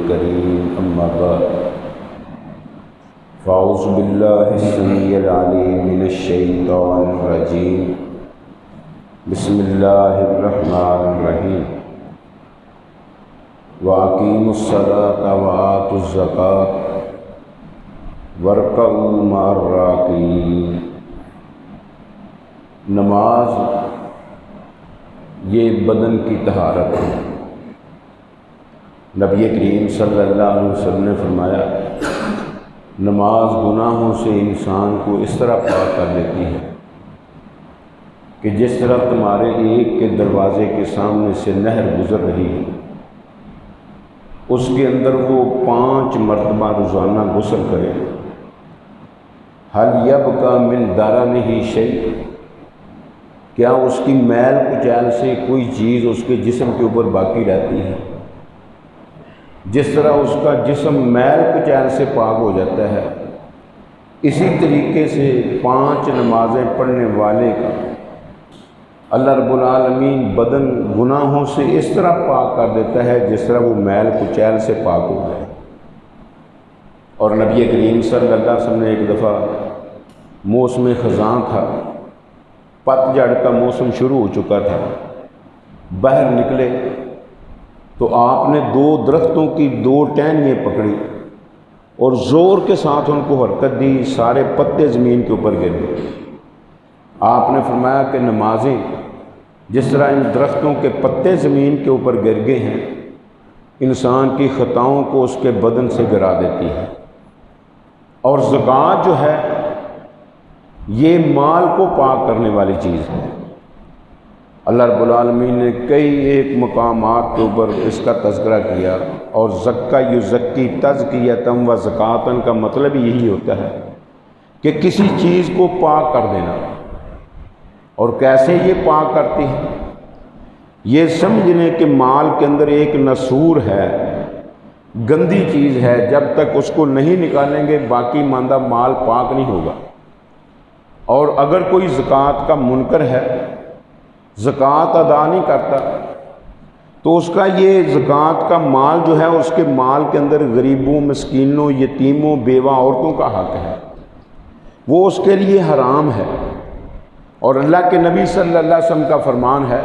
الكريم أما بعد فأعوذ بالله السميع العليم من الشيطان الرجيم بسم الله الرحمن الرحيم وأقيموا الصلاة وآتوا الزكاة واركعوا مع الراكعين۔ نماز یہ بدن کی طہارت ہے۔ نبی کریم صلی اللہ علیہ وسلم نے فرمایا نماز گناہوں سے انسان کو اس طرح پاک کر دیتی ہے کہ جس طرح تمہارے ایک کے دروازے کے سامنے سے نہر گزر رہی ہے، اس کے اندر وہ 5 مرتبہ روزانہ غسل کرے، حل یبقی من درنہ شیء، کیا اس کی میل کچیل سے کوئی چیز اس کے جسم کے اوپر باقی رہتی ہے؟ جس طرح اس کا جسم میل کچیل سے پاک ہو جاتا ہے، اسی طریقے سے 5 نمازیں پڑھنے والے کا اللہ رب العالمین بدن گناہوں سے اس طرح پاک کر دیتا ہے جس طرح وہ میل کچیل سے پاک ہو گئے۔ اور نبی کریم صلی اللہ علیہ وسلم نے ایک دفعہ موسم خزاں تھا، پت جھڑ کا موسم شروع ہو چکا تھا، باہر نکلے تو آپ نے 2 درختوں کی 2 ٹہنیاں پکڑی اور زور کے ساتھ ان کو حرکت دی، سارے پتے زمین کے اوپر گر گئے۔ آپ نے فرمایا کہ نمازیں جس طرح ان درختوں کے پتے زمین کے اوپر گر گئے ہیں، انسان کی خطاؤں کو اس کے بدن سے گرا دیتی ہے۔ اور زکوٰۃ جو ہے یہ مال کو پاک کرنے والی چیز ہے۔ اللہ رب العالمین نے کئی ایک مقامات کے اوپر اس کا تذکرہ کیا، اور زکا یزکی تزکیۃ و زکاتن کا مطلب یہی ہوتا ہے کہ کسی چیز کو پاک کر دینا۔ اور کیسے یہ پاک کرتی ہے؟ یہ سمجھنے کہ مال کے اندر ایک نسور ہے، گندی چیز ہے، جب تک اس کو نہیں نکالیں گے باقی ماندہ مال پاک نہیں ہوگا۔ اور اگر کوئی زکوٰۃ کا منکر ہے، زکوٰۃ ادا نہیں کرتا، تو اس کا یہ زکوٰۃ کا مال جو ہے اس کے مال کے اندر غریبوں، مسکینوں، یتیموں، بیوہ عورتوں کا حق ہے، وہ اس کے لیے حرام ہے۔ اور اللہ کے نبی صلی اللہ علیہ وسلم کا فرمان ہے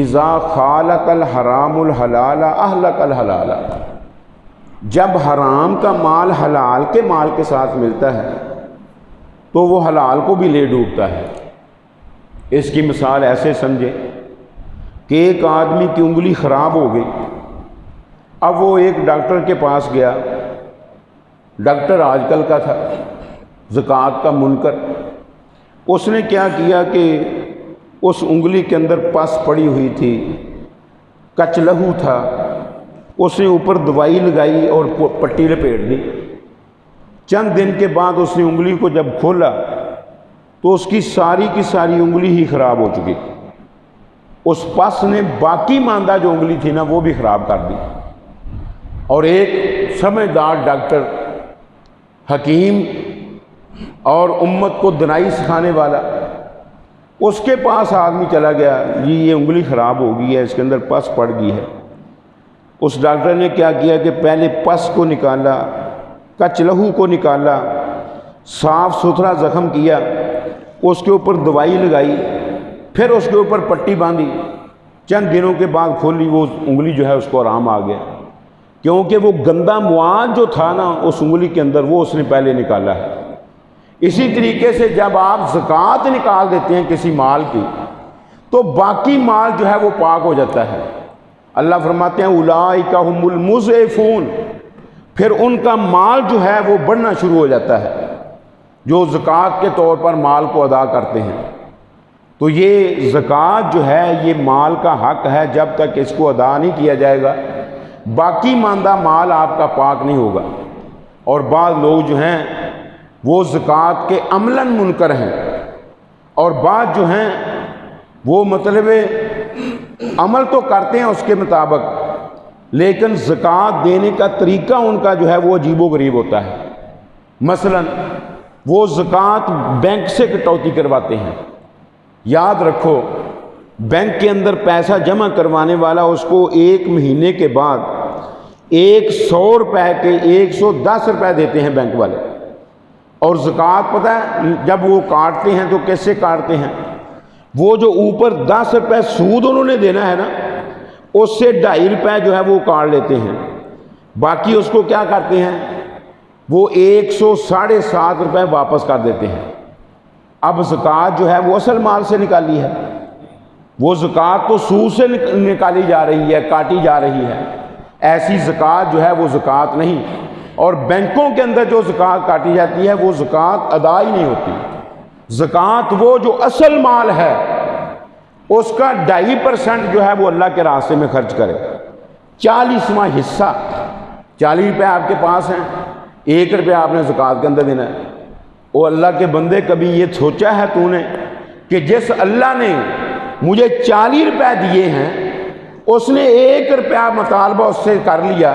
اذا خالط الحرام الحلال اہلک الحلال، جب حرام کا مال حلال کے مال کے ساتھ ملتا ہے تو وہ حلال کو بھی لے ڈوبتا ہے۔ اس کی مثال ایسے سمجھے کہ ایک آدمی کی انگلی خراب ہو گئی، اب وہ ایک ڈاکٹر کے پاس گیا، ڈاکٹر آج کل کا تھا، زکوٰۃ کا منکر۔ اس نے کیا کیا کہ اس انگلی کے اندر پس پڑی ہوئی تھی، کچ لہو تھا، اس نے اوپر دوائی لگائی اور پٹی لپیٹ دی۔ چند دن کے بعد اس نے انگلی کو جب کھولا تو اس کی ساری انگلی ہی خراب ہو چکی۔ اس پس نے باقی ماندہ جو انگلی تھی نا وہ بھی خراب کر دی۔ اور ایک سمجھدار ڈاکٹر، حکیم اور امت کو دنائی سکھانے والا، اس کے پاس آدمی چلا گیا، یہ انگلی خراب ہو گئی ہے، اس کے اندر پس پڑ گئی ہے۔ اس ڈاکٹر نے کیا کیا کہ پہلے پس کو نکالا، کچ لہو کو نکالا، صاف ستھرا زخم کیا، اس کے اوپر دوائی لگائی، پھر اس کے اوپر پٹی باندھی۔ چند دنوں کے بعد کھولی، وہ انگلی جو ہے اس کو آرام آ گیا، کیونکہ وہ گندا مواد جو تھا نا اس انگلی کے اندر وہ اس نے پہلے نکالا ہے۔ اسی طریقے سے جب آپ زکوٰۃ نکال دیتے ہیں کسی مال کی تو باقی مال جو ہے وہ پاک ہو جاتا ہے۔ اللہ فرماتے ہیں اولئک ھم المضعفون، پھر ان کا مال جو ہے وہ بڑھنا شروع ہو جاتا ہے، جو زکوٰۃ کے طور پر مال کو ادا کرتے ہیں۔ تو یہ زکوٰۃ جو ہے یہ مال کا حق ہے، جب تک اس کو ادا نہیں کیا جائے گا باقی ماندہ مال آپ کا پاک نہیں ہوگا۔ اور بعض لوگ جو ہیں وہ زکوٰۃ کے عملاً منکر ہیں، اور بعض جو ہیں وہ مطلب عمل تو کرتے ہیں اس کے مطابق، لیکن زکوٰۃ دینے کا طریقہ ان کا جو ہے وہ عجیب و غریب ہوتا ہے۔ مثلا وہ زکوٰۃ بینک سے کٹوتی کرواتے ہیں۔ یاد رکھو بینک کے اندر پیسہ جمع کروانے والا اس کو 1 مہینے کے بعد 100 روپے کے 110 روپے دیتے ہیں بینک والے، اور زکوٰۃ پتہ ہے جب وہ کاٹتے ہیں تو کیسے کاٹتے ہیں؟ وہ جو اوپر 10 روپے سود انہوں نے دینا ہے نا، اس سے 2.5 روپے جو ہے وہ کاٹ لیتے ہیں، باقی اس کو کیا کرتے ہیں؟ وہ 107.5 روپے واپس کر دیتے ہیں۔ اب زکوٰۃ جو ہے وہ اصل مال سے نکالی ہے، وہ زکوٰۃ تو سود سے نکالی جا رہی ہے، کاٹی جا رہی ہے، ایسی زکوٰۃ جو ہے وہ زکوٰۃ نہیں۔ اور بینکوں کے اندر جو زکوٰۃ کاٹی جاتی ہے وہ زکوٰۃ ادا ہی نہیں ہوتی۔ زکوٰۃ وہ جو اصل مال ہے اس کا 2.5% جو ہے وہ اللہ کے راستے میں خرچ کرے، 40واں حصہ۔ 40 روپے آپ کے پاس ہیں، 1 روپیہ آپ نے زکوٰۃ کے اندر دینا ہے۔ وہ اللہ کے بندے، کبھی یہ سوچا ہے تو نے کہ جس اللہ نے مجھے 40 روپے دیے ہیں اس نے 1 روپیہ مطالبہ اس سے کر لیا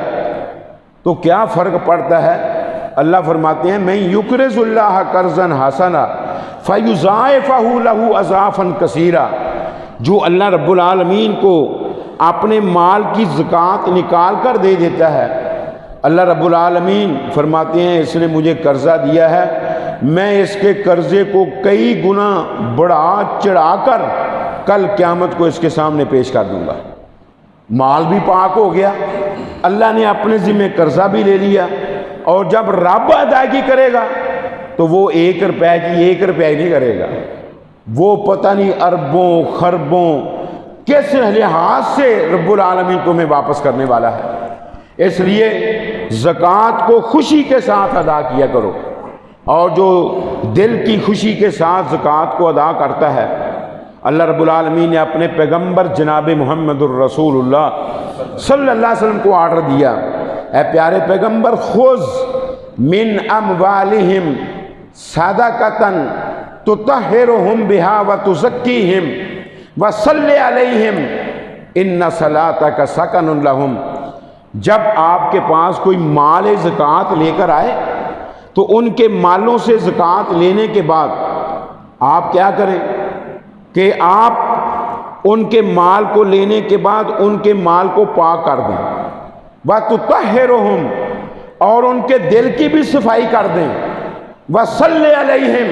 تو کیا فرق پڑتا ہے؟ اللہ فرماتے ہیں میں یقرض اللہ قرضا حسنا فیضاعفہ لہ اضعافا کثیرا، جو اللہ رب العالمین کو اپنے مال کی زکوٰۃ نکال کر دے دیتا ہے، اللہ رب العالمین فرماتے ہیں اس نے مجھے قرضہ دیا ہے، میں اس کے قرضے کو کئی گنا بڑھا چڑھا کر کل قیامت کو اس کے سامنے پیش کر دوں گا۔ مال بھی پاک ہو گیا، اللہ نے اپنے ذمہ قرضہ بھی لے لیا، اور جب رب ادائیگی کرے گا تو وہ 1 روپے کی 1 روپیہ ہی نہیں کرے گا، وہ پتہ نہیں اربوں خربوں کس لحاظ سے رب العالمین تمہیں واپس کرنے والا ہے۔ اس لیے زکوٰۃ کو خوشی کے ساتھ ادا کیا کرو، اور جو دل کی خوشی کے ساتھ زکوٰۃ کو ادا کرتا ہے، اللہ رب العالمین نے اپنے پیغمبر جناب محمد الرسول اللہ صلی اللہ علیہ وسلم کو آرڈر دیا، اے پیارے پیغمبر خذ من اموالہم صدقۃ تطہرہم بہا وتزکیہم وصلی علیہم ان صلاتک سکن لہم۔ جب آپ کے پاس کوئی مال زکوٰۃ لے کر آئے تو ان کے مالوں سے زکوٰۃ لینے کے بعد آپ کیا کریں کہ آپ ان کے مال کو لینے کے بعد ان کے مال کو پاک کر دیں، وَتُطَهِّرُهُمْ، اور ان کے دل کی بھی صفائی کر دیں، وَصَلِّ عَلَيْهِمْ،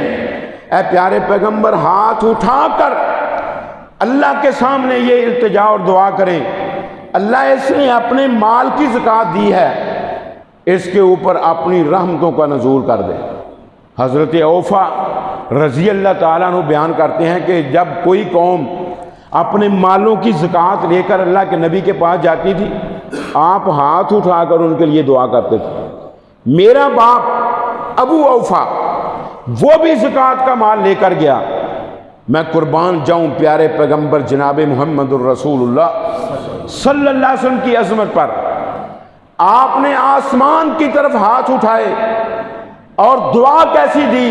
اے پیارے پیغمبر ہاتھ اٹھا کر اللہ کے سامنے یہ التجا اور دعا کریں، اللہ اس نے اپنے مال کی زکوٰۃ دی ہے، اس کے اوپر اپنی رحمتوں کا نزول کر دے۔ حضرت اوفا رضی اللہ تعالیٰ عنہ بیان کرتے ہیں کہ جب کوئی قوم اپنے مالوں کی زکوٰۃ لے کر اللہ کے نبی کے پاس جاتی تھی، آپ ہاتھ اٹھا کر ان کے لیے دعا کرتے تھے۔ میرا باپ ابو اوفا وہ بھی زکوٰۃ کا مال لے کر گیا، میں قربان جاؤں پیارے پیغمبر جناب محمد الرسول اللہ صلی اللہ علیہ وسلم کی عظمت پر۔ آپ نے آسمان کی طرف ہاتھ اٹھائے اور دعا کیسی دی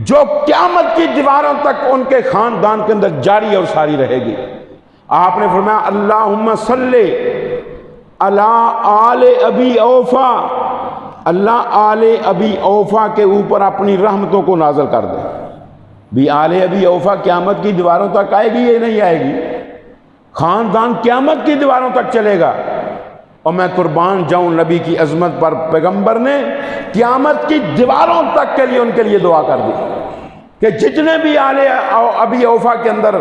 جو قیامت کی دیواروں تک ان کے خاندان کے اندر جاری اور ساری رہے گی۔ آپ نے فرمایا اللہم صلی علی آل ابی اوفا، اللہ آل ابی اوفا کے اوپر اپنی رحمتوں کو نازل کر دے۔ بھی آل ابی اوفا قیامت کی دیواروں تک آئے گی، یہ نہیں آئے گی، خاندان قیامت کی دیواروں تک چلے گا۔ اور میں قربان جاؤں نبی کی عظمت پر، پیغمبر نے قیامت کی دیواروں تک کے لیے ان کے لیے دعا کر دی کہ جتنے بھی آل ابی اوفا کے اندر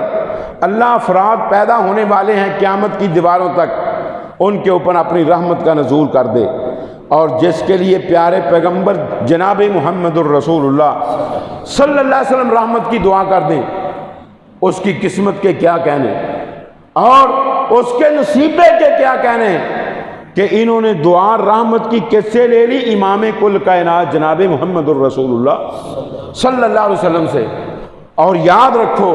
اللہ افراد پیدا ہونے والے ہیں قیامت کی دیواروں تک، ان کے اوپر اپنی رحمت کا نزول کر دے۔ اور جس کے لیے پیارے پیغمبر جناب محمد الرسول اللہ صلی اللہ علیہ وسلم رحمت کی دعا کر دیں، اس کی قسمت کے کیا کہنے اور اس کے نصیبے کے کیا کہنے کہ انہوں نے دعا رحمت کی کس سے لے لی؟ امام کل کائنات جناب محمد الرسول اللہ صلی اللہ علیہ وسلم سے۔ اور یاد رکھو،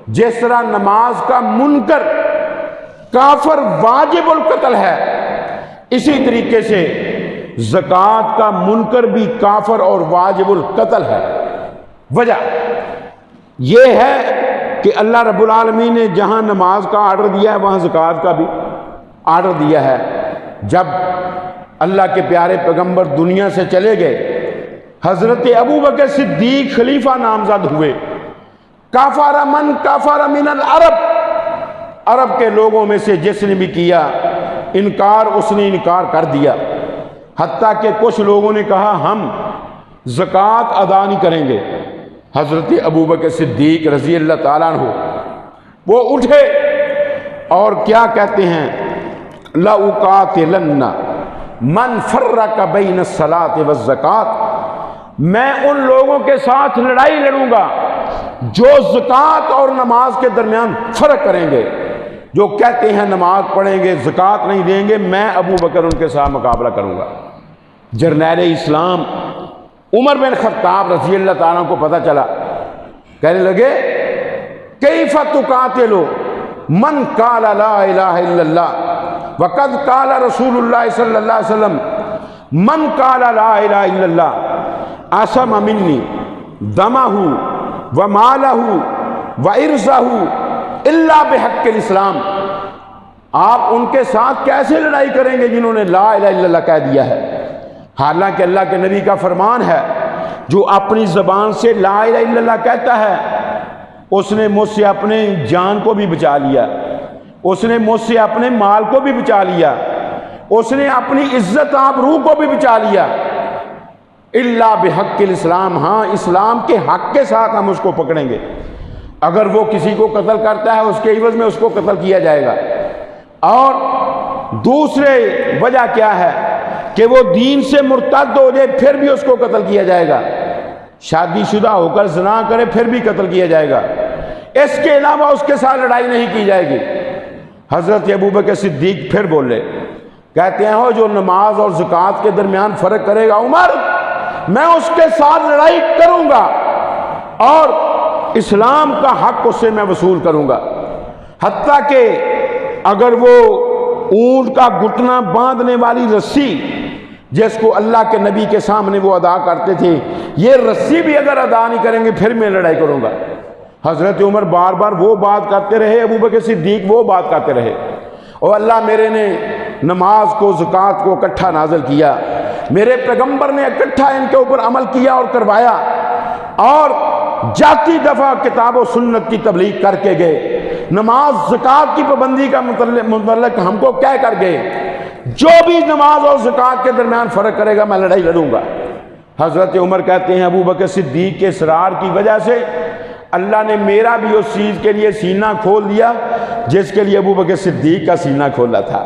جس طرح نماز کا منکر کافر واجب القتل ہے، اسی طریقے سے زکوٰۃ کا منکر بھی کافر اور واجب القتل ہے۔ وجہ یہ ہے کہ اللہ رب العالمین نے جہاں نماز کا آرڈر دیا ہے وہاں زکوٰۃ کا بھی آرڈر دیا ہے۔ جب اللہ کے پیارے پیغمبر دنیا سے چلے گئے، حضرت ابو بکر صدیق خلیفہ نامزد ہوئے۔ کافر من کافر من العرب، عرب کے لوگوں میں سے جس نے بھی کیا انکار اس نے انکار کر دیا، حتیٰ کہ کچھ لوگوں نے کہا ہم زکوٰۃ ادا نہیں کریں گے۔ حضرت ابوبکر صدیق رضی اللہ تعالیٰ عنہ وہ اٹھے اور کیا کہتے ہیں، لَأُقَاتِلَنَّ مَنْ فَرَّقَ بَيْنَ الصَّلَاةِ وَالزَّكَاةِ، میں ان لوگوں کے ساتھ لڑائی لڑوں گا جو زکوٰۃ اور نماز کے درمیان فرق کریں گے، جو کہتے ہیں نماز پڑھیں گے زکوٰۃ نہیں دیں گے، میں ابو بکر ان کے ساتھ مقابلہ کروں گا۔ جرنیل اسلام عمر بن خطاب رضی اللہ تعالیٰ کو پتہ چلا، کہنے لگے کیف تقاتل من قال لا الہ الا اللہ وقد قال رسول اللہ صلی اللہ علیہ وسلم من قال لا الہ الا اللہ عصم منی دمہ ومالہ وعرضہ الا بحق الاسلام۔ آپ ان کے ساتھ کیسے لڑائی کریں گے جنہوں نے لا الہ الا اللہ کہہ دیا ہے؟ حالانکہ اللہ کے نبی کا فرمان ہے جو اپنی زبان سے لا الہ الا اللہ کہتا ہے اس نے مجھ سے اپنے جان کو بھی بچا لیا، اس نے مجھ سے اپنے مال کو بھی بچا لیا، اس نے اپنی عزت آبرو کو بھی بچا لیا، الا بحق الاسلام، ہاں اسلام کے حق کے ساتھ ہم اس کو پکڑیں گے۔ اگر وہ کسی کو قتل کرتا ہے اس کے عوض میں اس کو قتل کیا جائے گا۔ اور دوسرے وجہ کیا ہے کہ وہ دین سے مرتد ہو جائے پھر بھی اس کو قتل کیا جائے گا، شادی شدہ ہو کر زنا کرے پھر بھی قتل کیا جائے گا، اس کے علاوہ اس کے ساتھ لڑائی نہیں کی جائے گی۔ حضرت ابوبکر صدیق پھر بولے، کہتے ہیں ہو جو نماز اور زکوٰۃ کے درمیان فرق کرے گا عمر، میں اس کے ساتھ لڑائی کروں گا اور اسلام کا حق اس سے میں وصول کروں گا، حتیٰ کہ اگر وہ اونٹ کا گھٹنا باندھنے والی رسی جس کو اللہ کے نبی کے سامنے وہ ادا کرتے تھے، یہ رسی بھی اگر ادا نہیں کریں گے پھر میں لڑائی کروں گا۔ حضرت عمر بار بار وہ بات کرتے رہے، ابوبکر صدیق وہ بات کرتے رہے، اور اللہ میرے نے نماز کو زکوٰۃ کو اکٹھا نازل کیا، میرے پیغمبر نے اکٹھا ان کے اوپر عمل کیا اور کروایا، اور جاتی دفعہ کتاب و سنت کی تبلیغ کر کے گئے، نماز زکوٰۃ کی پابندی کا متعلق ہم کو کہہ کر گئے، جو بھی نماز اور زکوٰۃ کے درمیان فرق کرے گا میں لڑائی لڑوں گا۔ حضرت عمر کہتے ہیں ابوبکر صدیق کے اصرار کی وجہ سے اللہ نے میرا بھی اس چیز کے لیے سینہ کھول دیا جس کے لیے ابوبکر صدیق کا سینہ کھولا تھا،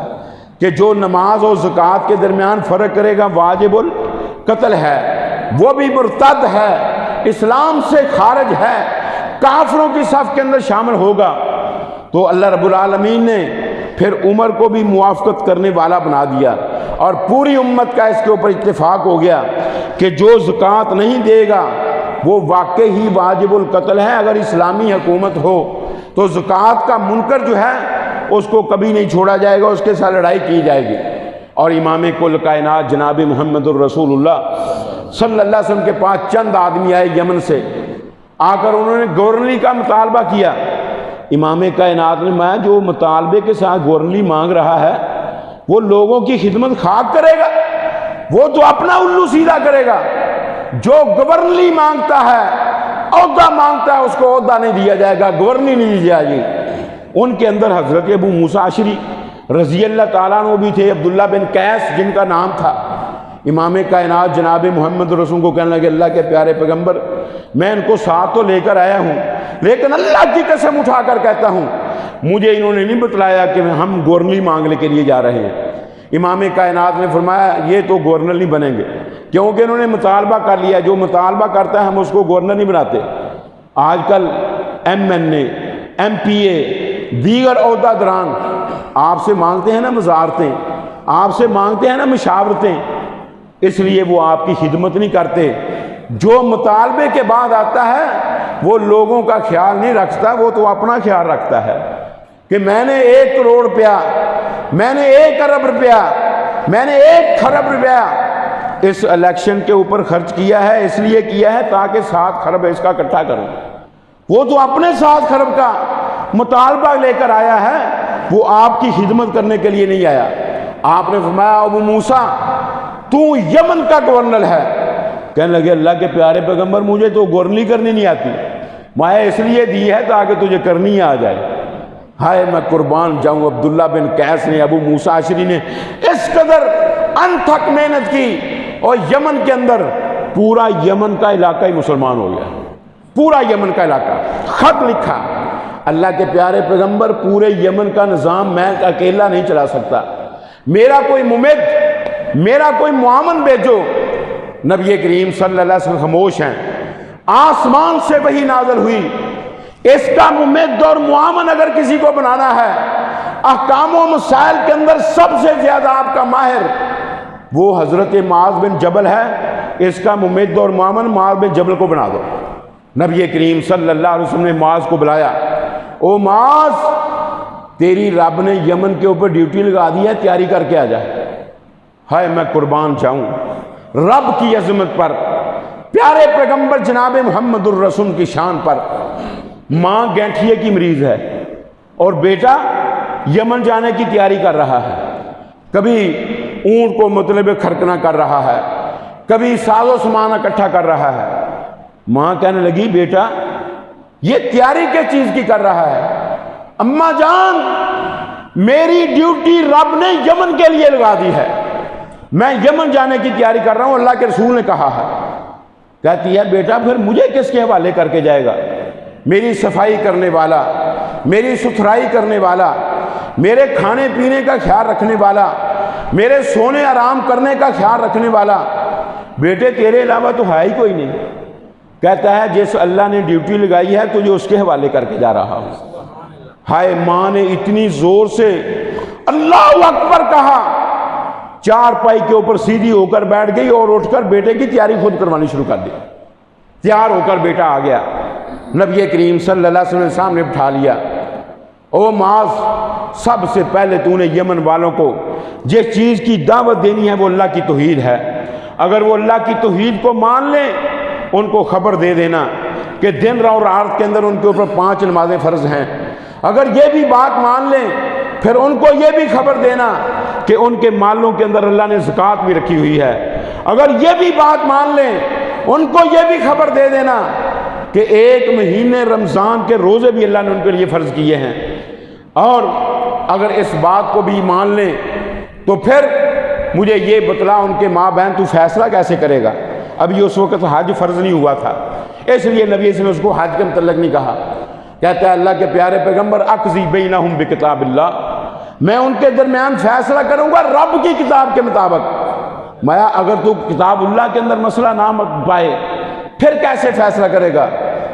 کہ جو نماز اور زکوٰۃ کے درمیان فرق کرے گا واجب القتل ہے، وہ بھی مرتد ہے، اسلام سے خارج ہے، کافروں کی صف کے اندر شامل ہوگا۔ تو اللہ رب العالمین نے پھر عمر کو بھی موافقت کرنے والا بنا دیا، اور پوری امت کا اس کے اوپر اتفاق ہو گیا کہ جو زکوٰۃ نہیں دے گا وہ واقعی ہی واجب القتل ہے۔ اگر اسلامی حکومت ہو تو زکوٰۃ کا منکر جو ہے اس کو کبھی نہیں چھوڑا جائے گا، اس کے ساتھ لڑائی کی جائے گی۔ اور امام کل کائنات جناب محمد الرسول اللہ صلی اللہ علیہ وسلم کے پاس چند آدمی آئے یمن سے، آ کر انہوں نے گورنری کا مطالبہ کیا۔ امام کائنات نے میں جو مطالبے کے ساتھ گورنری مانگ رہا ہے وہ لوگوں کی خدمت خاک کرے گا، وہ تو اپنا الو سیدھا کرے گا۔ جو گورنری مانگتا ہے، عہدہ مانگتا ہے، اس کو عہدہ نہیں دیا جائے گا، گورنری نہیں دی جائے گی۔ ان کے اندر حضرت ابو موسیٰ اشعری رضی اللہ تعالیٰ عنہ بھی تھے، عبداللہ بن قیس جن کا نام تھا۔ امام کائنات جناب محمد رسول کو کہنے لگے اللہ کے پیارے پیغمبر میں ان کو ساتھ تو لے کر آیا ہوں، لیکن اللہ کی قسم اٹھا کر کہتا ہوں مجھے انہوں نے نہیں بتلایا کہ ہم گورنری مانگنے کے لیے جا رہے ہیں۔ امام کائنات نے فرمایا یہ تو گورنر نہیں بنیں گے، کیونکہ انہوں نے مطالبہ کر لیا، جو مطالبہ کرتا ہے ہم اس کو گورنر نہیں بناتے۔ آج کل MNA MPA دیگر عہدہ دران آپ سے مانگتے ہیں نا وزارتیں، آپ سے مانگتے ہیں نا مشاورتیں، اس لیے وہ آپ کی خدمت نہیں کرتے۔ جو مطالبے کے بعد آتا ہے وہ لوگوں کا خیال نہیں رکھتا، وہ تو اپنا خیال رکھتا ہے کہ میں نے 1 کروڑ روپیہ، میں نے 1 ارب روپیہ، میں نے 1 خرب روپیہ اس الیکشن کے اوپر خرچ کیا ہے، اس لیے کیا ہے تاکہ 7 خرب اس کا اکٹھا کروں۔ وہ تو اپنے 7 خرب کا مطالبہ لے کر آیا ہے، وہ آپ کی خدمت کرنے کے لیے نہیں آیا۔ آپ نے فرمایا ابو موسیٰ تو یمن کا گورنر ہے۔ کہنے لگے اللہ کے پیارے پیغمبر مجھے تو گورنری کرنی نہیں آتی، میں اس لیے دی ہے تاکہ تجھے کرنی آ جائے۔ ہائے میں قربان جاؤں، عبداللہ بن قیس نے، ابو موسیٰ اشعری نے اس قدر انتھک محنت کی، اور یمن کے اندر پورا یمن کا علاقہ ہی مسلمان ہو گیا، پورا یمن کا علاقہ۔ خط لکھا، اللہ کے پیارے پیغمبر پورے یمن کا نظام میں اکیلا نہیں چلا سکتا، میرا کوئی ممد، میرا کوئی معاون بھیجو۔ نبی کریم صلی اللہ علیہ وسلم خاموش ہیں، آسمان سے وحی نازل ہوئی، اس کا ممد اور معاون اگر کسی کو بنانا ہے، احکام و مسائل کے اندر سب سے زیادہ آپ کا ماہر وہ حضرت معاذ بن جبل ہے، اس کا ممد اور معاون معاذ بن جبل کو بنا دو۔ نبی کریم صلی اللہ علیہ وسلم نے معاذ کو بلایا، او معاذ تیری رب نے یمن کے اوپر ڈیوٹی لگا دی ہے، تیاری کر کے آ جا۔ ہائے میں قربان جاؤں رب کی عظمت پر، پیارے پیغمبر جناب محمد الرسول کی شان پر۔ ماں گینٹھیے کی مریض ہے اور بیٹا یمن جانے کی تیاری کر رہا ہے، کبھی اونٹ کو مطلب کھرکنا کر رہا ہے، کبھی ساز و سامان اکٹھا کر رہا ہے۔ ماں کہنے لگی بیٹا یہ تیاری کس چیز کی کر رہا ہے؟ اماں جان میری ڈیوٹی رب نے یمن کے لیے لگا دی ہے، میں یمن جانے کی تیاری کر رہا ہوں، اللہ کے رسول نے کہا ہے۔ کہتی ہے بیٹا پھر مجھے کس کے حوالے کر کے جائے گا؟ میری صفائی کرنے والا، میری ستھرائی کرنے والا، میرے کھانے پینے کا خیال رکھنے والا، میرے سونے آرام کرنے کا خیال رکھنے والا بیٹے تیرے علاوہ تو ہے ہی کوئی نہیں۔ کہتا ہے جس اللہ نے ڈیوٹی لگائی ہے تجھے اس کے حوالے کر کے جا رہا ہوں۔ ہائے ماں نے اتنی زور سے اللہ اکبر کہا، چار پائی کے اوپر سیدھی ہو کر بیٹھ گئی اور اٹھ کر بیٹے کی تیاری خود کروانی شروع کر دی۔ تیار ہو کر بیٹا آ گیا، نبی کریم صلی اللہ علیہ وسلم نے سامنے بٹھا لیا۔ او معاذ سب سے پہلے تو نے یمن والوں کو جس چیز کی دعوت دینی ہے وہ اللہ کی توحید ہے، اگر وہ اللہ کی توحید کو مان لیں ان کو خبر دے دینا کہ دن اور رات کے اندر ان کے اوپر 5 نمازیں فرض ہیں۔ اگر یہ بھی بات مان لیں پھر ان کو یہ بھی خبر دینا کہ ان کے مالوں کے اندر اللہ نے زکوٰۃ بھی رکھی ہوئی ہے۔ اگر یہ بھی بات مان لیں ان کو یہ بھی خبر دے دینا کہ 1 مہینے رمضان کے روزے بھی اللہ نے ان کے لیے فرض کیے ہیں۔ اور اگر اس بات کو بھی مان لیں تو پھر مجھے یہ بتلا ان کے ماں بہن تو فیصلہ کیسے کرے گا؟ ابھی اس وقت حج فرض نہیں ہوا تھا، اس لیے نبی نے اس کو حج کے متعلق نہیں کہا۔ کہتا ہے اللہ کے پیارے پیغمبر اقضی بینہم بکتاب اللہ، میں ان کے درمیان فیصلہ کروں گا رب کی کتاب کے مطابق۔ میں اگر تو کتاب اللہ کے اندر مسئلہ نہ پائے پھر کیسے فیصلہ کرے گا؟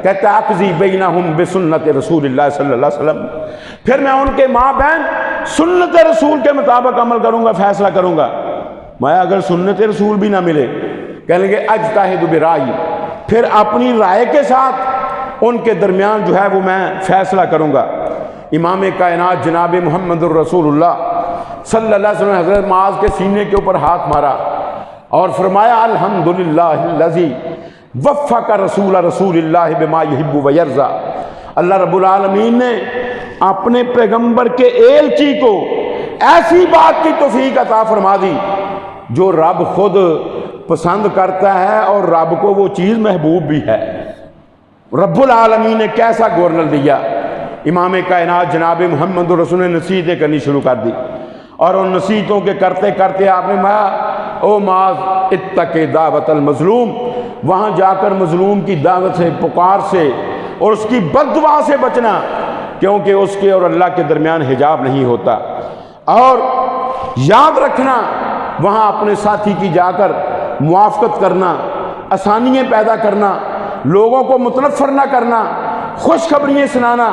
کہتا ہے اقضی بینہم بسنت رسول اللہ صلی اللہ علیہ وسلم، پھر میں ان کے ماں بہن سنت رسول کے مطابق عمل کروں گا، فیصلہ کروں گا۔ میں اگر سنت رسول بھی نہ ملے کہنے لگے اجتہد برائی، پھر اپنی رائے کے ساتھ ان کے درمیان جو ہے وہ میں فیصلہ کروں گا۔ امام کائنات جناب محمد الرسول اللہ صلی اللہ علیہ وسلم نے حضرت معاذ کے سینے کے اوپر ہاتھ مارا اور فرمایا الحمدللہ الذی وفق رسول اللہ بما یحب و یرضی۔ اللہ رب العالمین نے اپنے پیغمبر کے ایلچی کو ایسی بات کی توفیق عطا فرما دی جو رب خود پسند کرتا ہے اور رب کو وہ چیز محبوب بھی ہے۔ رب العالمین نے کیسا گورنر دیا۔ امام کائنات جناب محمد رسول نے نصیحتیں کرنی شروع کر دی، اور ان نصیحتوں کے کرتے کرتے آپ نے کہا او معاذ اتق دعوت المظلوم، وہاں جا کر مظلوم کی دعوت سے، پکار سے اور اس کی بد دعا سے بچنا، کیونکہ اس کے اور اللہ کے درمیان حجاب نہیں ہوتا۔ اور یاد رکھنا وہاں اپنے ساتھی کی جا کر موافقت کرنا، آسانیاں پیدا کرنا، لوگوں کو متنفر نہ کرنا، خوشخبریاں سنانا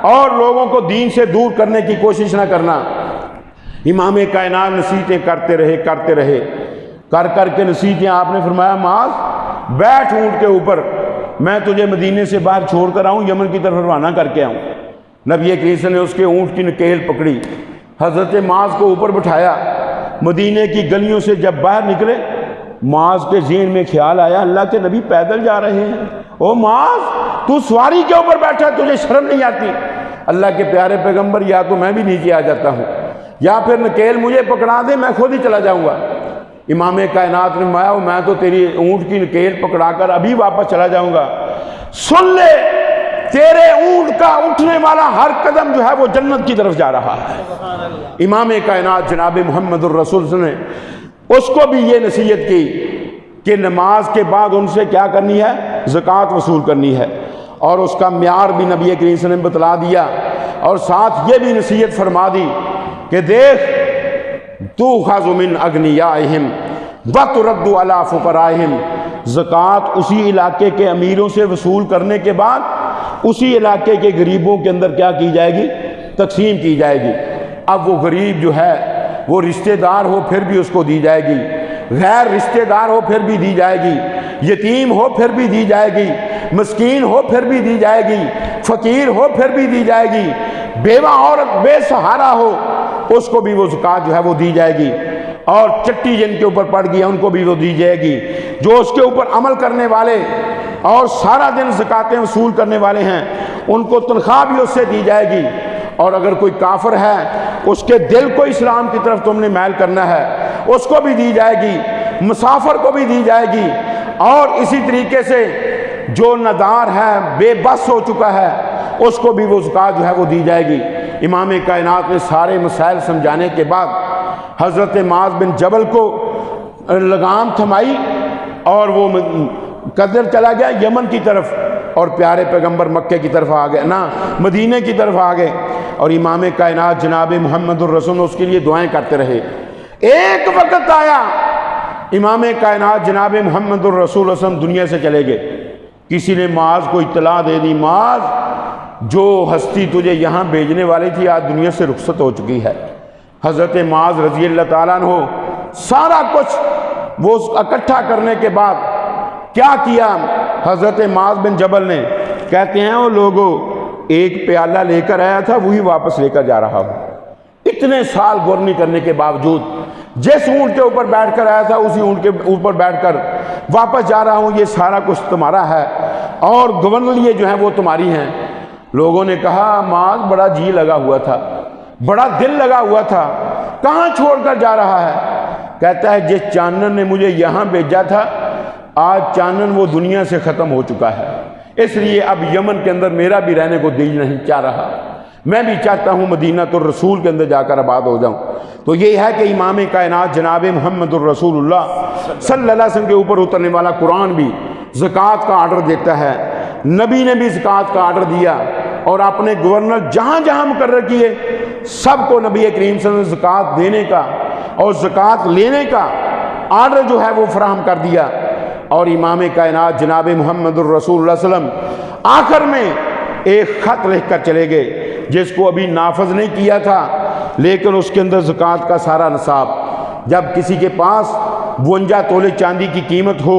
اور لوگوں کو دین سے دور کرنے کی کوشش نہ کرنا۔ امام کائنات نصیحتیں کرتے رہے کر کر کے نصیحتیں آپ نے فرمایا معاذ بیٹھ اونٹ کے اوپر، میں تجھے مدینے سے باہر چھوڑ کر آؤں، یمن کی طرف روانہ کر کے آؤں۔ نبی کریم نے اس کے اونٹ کی نکیل پکڑی، حضرت معاذ کو اوپر بٹھایا، مدینے کی گلیوں سے جب باہر نکلے معاذ کے ذہن میں خیال آیا اللہ کے نبی پیدل جا رہے ہیں، او معاذ تو سواری کے اوپر بیٹھا، تجھے شرم نہیں آتی؟ اللہ کے پیارے پیغمبر یا تو میں بھی نیچے آ جاتا ہوں یا پھر نکیل مجھے پکڑا دے، میں خود ہی چلا جاؤں گا۔ امام کائنات نے فرمایا میں تو تیری اونٹ کی نکیل پکڑا کر ابھی واپس چلا جاؤں گا، سن لے تیرے اونٹ کا اٹھنے والا ہر قدم جو ہے وہ جنت کی طرف جا رہا ہے۔ امام کائنات جناب محمد الرسول صلی اللہ علیہ وسلم نے اس کو بھی یہ نصیحت کی کہ نماز کے بعد ان سے کیا کرنی ہے؟ زکوٰۃ وصول کرنی ہے، اور اس کا معیار بھی نبی کریم صلی اللہ علیہ وسلم نے بتلا دیا، اور ساتھ یہ بھی نصیحت فرما دی کہ دیکھ تُؤْخَذُ مِنْ أَغْنِيَائِهِمْ وَتُرَدُّ عَلَىٰ فُقَرَائِهِمْ، زکوٰۃ اسی علاقے کے امیروں سے وصول کرنے کے بعد اسی علاقے کے غریبوں کے اندر کیا کی جائے گی؟ تقسیم کی جائے گی۔ اب وہ غریب جو ہے وہ رشتہ دار ہو پھر بھی اس کو دی جائے گی، غیر رشتہ دار ہو پھر بھی دی جائے گی، یتیم ہو پھر بھی دی جائے گی، مسکین ہو پھر بھی دی جائے گی، فقیر ہو پھر بھی دی جائے گی، بیوہ عورت بے سہارا ہو اس کو بھی وہ زکوٰۃ جو ہے وہ دی جائے گی، اور چٹی جن کے اوپر پڑ گئی ان کو بھی وہ دی جائے گی۔ جو اس کے اوپر عمل کرنے والے اور سارا دن زکوٰۃیں وصول کرنے والے ہیں ان کو تنخواہ بھی اس سے دی جائے گی، اور اگر کوئی کافر ہے اس کے دل کو اسلام کی طرف تم نے میل کرنا ہے اس کو بھی دی جائے گی، مسافر کو بھی دی جائے گی، اور اسی طریقے سے جو ندار ہے بے بس ہو چکا ہے اس کو بھی وہ زکوٰۃ جو ہے وہ دی جائے گی۔ امام کائنات نے سارے مسائل سمجھانے کے بعد حضرت معاذ بن جبل کو لگام تھمائی اور وہ قدر چلا گیا یمن کی طرف، اور پیارے پیغمبر مکے کی طرف آ گئے، نہ مدینہ کی طرف آ گئے، اور امام کائنات جناب محمد الرسول اس کے لیے دعائیں کرتے رہے۔ ایک وقت آیا امام کائنات جناب محمد الرسول صلی اللہ علیہ وسلم دنیا سے چلے گئے، کسی نے معاذ کو اطلاع دے دی، معاذ جو ہستی تجھے یہاں بھیجنے والی تھی آج دنیا سے رخصت ہو چکی ہے۔ حضرت معاذ رضی اللہ تعالیٰ عنہ سارا کچھ وہ اکٹھا کرنے کے بعد کیا کیا حضرت معاذ بن جبل نے؟ کہتے ہیں وہ لوگوں ایک پیالہ لے کر آیا تھا وہی واپس لے کر جا رہا ہوں، اتنے سال گورنی کرنے کے باوجود جس اونٹ کے اوپر بیٹھ کر آیا تھا اسی اونٹ کے اوپر بیٹھ کر واپس جا رہا ہوں، یہ سارا کچھ تمہارا ہے اور گورنریاں جو ہیں وہ تمہاری ہیں۔ لوگوں نے کہا معاذ بڑا جی لگا ہوا تھا، بڑا دل لگا ہوا تھا، کہاں چھوڑ کر جا رہا ہے؟ کہتا ہے جس چانن نے مجھے یہاں بھیجا تھا آج چانن وہ دنیا سے ختم ہو چکا ہے، اس لیے اب یمن کے اندر میرا بھی رہنے کو دل نہیں چاہ رہا، میں بھی چاہتا ہوں مدینہ الرسول کے اندر جا کر آباد ہو جاؤں۔ تو یہ ہے کہ امام کائنات جناب محمد الرسول اللہ صلی اللہ علیہ وسلم کے اوپر اترنے والا قرآن بھی زکوٰۃ کا آرڈر دیتا ہے، نبی نے بھی زکوٰۃ کا آرڈر دیا، اور اپنے گورنر جہاں جہاں مقرر کیے سب کو نبی کریم صلی اللہ علیہ وسلم نے زکوٰۃ دینے کا اور زکوٰۃ لینے کا آرڈر جو ہے وہ فراہم کر دیا۔ اور امام کائنات جناب محمد الرسول اللہ صلی اللہ علیہ وسلم آخر میں ایک خط لکھ کر چلے گئے جس کو ابھی نافذ نہیں کیا تھا، لیکن اس کے اندر زکوٰۃ کا سارا نصاب، جب کسی کے پاس 52 تولے چاندی کی قیمت ہو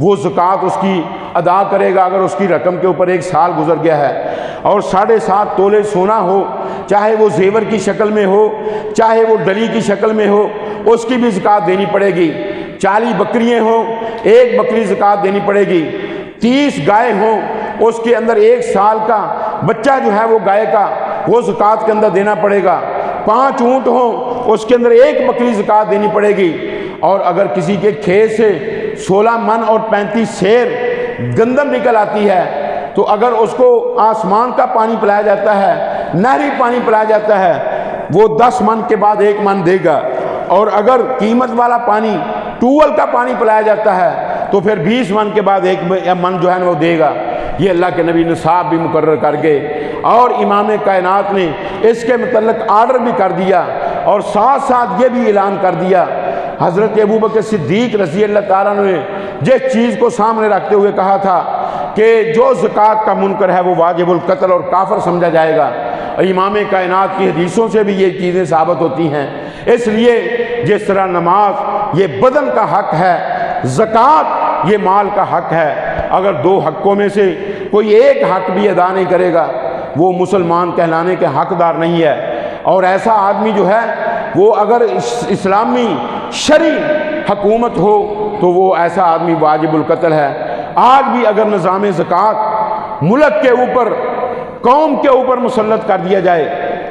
وہ زکوٰۃ اس کی ادا کرے گا اگر اس کی رقم کے اوپر ایک سال گزر گیا ہے، اور 7.5 تولے سونا ہو، چاہے وہ زیور کی شکل میں ہو چاہے وہ ڈلی کی شکل میں ہو، اس کی بھی زکوٰۃ دینی پڑے گی۔ 40 بکریاں ہوں، ایک بکری زکوٰۃ دینی پڑے گی۔ 30 گائے ہوں، اس کے اندر 1 سال کا بچہ جو ہے وہ گائے کا وہ زکوٰۃ کے اندر دینا پڑے گا۔ 5 اونٹ ہوں، اس کے اندر 1 بکری زکوٰۃ دینی پڑے گی۔ اور اگر کسی کے کھیت سے 16 من اور 35 سیر گندم نکل آتی ہے تو اگر اس کو آسمان کا پانی پلایا جاتا ہے، نہری پانی پلایا جاتا ہے، وہ 10 من کے بعد 1 من دے گا، اور اگر قیمت والا پانی ٹوول کا پانی پلایا جاتا ہے تو پھر 20 من کے بعد 1 من جو ہے وہ دے گا۔ یہ اللہ کے نبی نصاب بھی مقرر کر گئے، اور امام کائنات نے اس کے متعلق آرڈر بھی کر دیا، اور ساتھ ساتھ یہ بھی اعلان کر دیا۔ حضرت ابوبکر صدیق رضی اللہ تعالیٰ نے جس چیز کو سامنے رکھتے ہوئے کہا تھا کہ جو زکوٰۃ کا منکر ہے وہ واجب القتل اور کافر سمجھا جائے گا، اور امام کائنات کی حدیثوں سے بھی یہ چیزیں ثابت ہوتی ہیں۔ اس لیے جس طرح نماز یہ بدن کا حق ہے، زکوٰۃ یہ مال کا حق ہے، اگر 2 حقوں میں سے کوئی ایک حق بھی ادا نہیں کرے گا وہ مسلمان کہلانے کے حقدار نہیں ہے۔ اور ایسا آدمی جو ہے وہ اگر اسلامی شرعی حکومت ہو تو وہ ایسا آدمی واجب القتل ہے۔ آج بھی اگر نظام زکوٰۃ ملک کے اوپر قوم کے اوپر مسلط کر دیا جائے،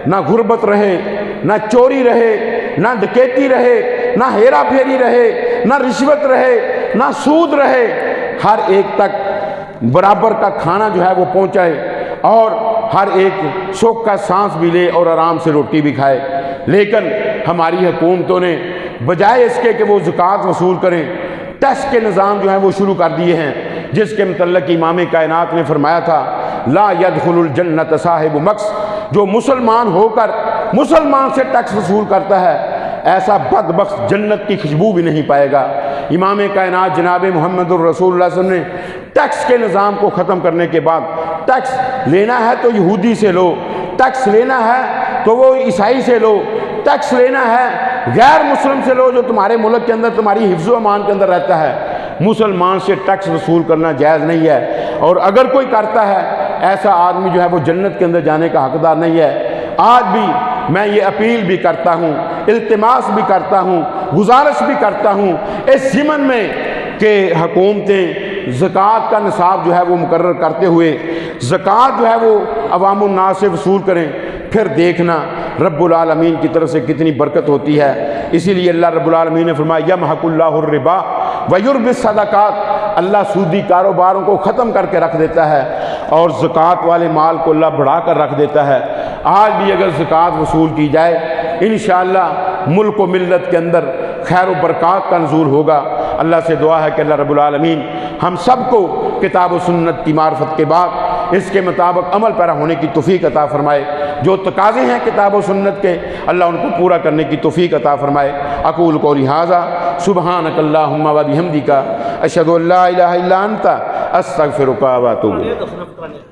نہ غربت رہے، نہ چوری رہے، نہ ڈکیتی رہے، نہ ہیرا پھیری رہے، نہ رشوت رہے، نہ سود رہے، ہر ایک تک برابر کا کھانا جو ہے وہ پہنچائے، اور ہر ایک سکھ کا سانس بھی لے اور آرام سے روٹی بھی کھائے، لیکن ہماری حکومتوں نے بجائے اس کے کہ وہ زکوٰۃ وصول کریں، ٹیکس کے نظام جو ہیں وہ شروع کر دیے ہیں، جس کے متعلق امام کائنات نے فرمایا تھا لا يدخل الجنت صاحب مکس، جو مسلمان ہو کر مسلمان سے ٹیکس وصول کرتا ہے ایسا بدبخت جنت کی خوشبو بھی نہیں پائے گا۔ امام کائنات جناب محمد الرسول اللہ صلی اللہ علیہ وسلم نے ٹیکس کے نظام کو ختم کرنے کے بعد ٹیکس لینا ہے تو یہودی سے لو، ٹیکس لینا ہے تو وہ عیسائی سے لو، ٹیکس لینا ہے غیر مسلم سے لو جو تمہارے ملک کے اندر تمہاری حفظ و امان کے اندر رہتا ہے، مسلمان سے ٹیکس وصول کرنا جائز نہیں ہے، اور اگر کوئی کرتا ہے ایسا آدمی جو ہے وہ جنت کے اندر جانے کا حقدار نہیں ہے۔ آج بھی میں یہ اپیل بھی کرتا ہوں، التماس بھی کرتا ہوں، گزارش بھی کرتا ہوں اس ضمن میں کہ حکومتیں زکوٰۃ کا نصاب جو ہے وہ مقرر کرتے ہوئے زکوٰۃ جو ہے وہ عوام الناس سے وصول کریں، پھر دیکھنا رب العالمین کی طرف سے کتنی برکت ہوتی ہے۔ اسی لیے اللہ رب العالمین نے فرمایا یمحق اللہ الربا ویربی الصدقات، اللہ سودی کاروباروں کو ختم کر کے رکھ دیتا ہے اور زکوٰۃ والے مال کو اللہ بڑھا کر رکھ دیتا ہے۔ آج بھی اگر زکوٰۃ وصول کی جائے انشاءاللہ ملک و ملت کے اندر خیر و برکات کا نزول ہوگا۔ اللہ سے دعا ہے کہ اللہ رب العالمین ہم سب کو کتاب و سنت کی معرفت کے بعد اس کے مطابق عمل پیرا ہونے کی توفیق عطا فرمائے، جو تقاضے ہیں کتاب و سنت کے اللہ ان کو پورا کرنے کی توفیق عطا فرمائے۔ اقول قولی ھذا سبحانک اللہم و بحمدک اشہد ان لا الہ الا انت استغفرک و اتوب الیک۔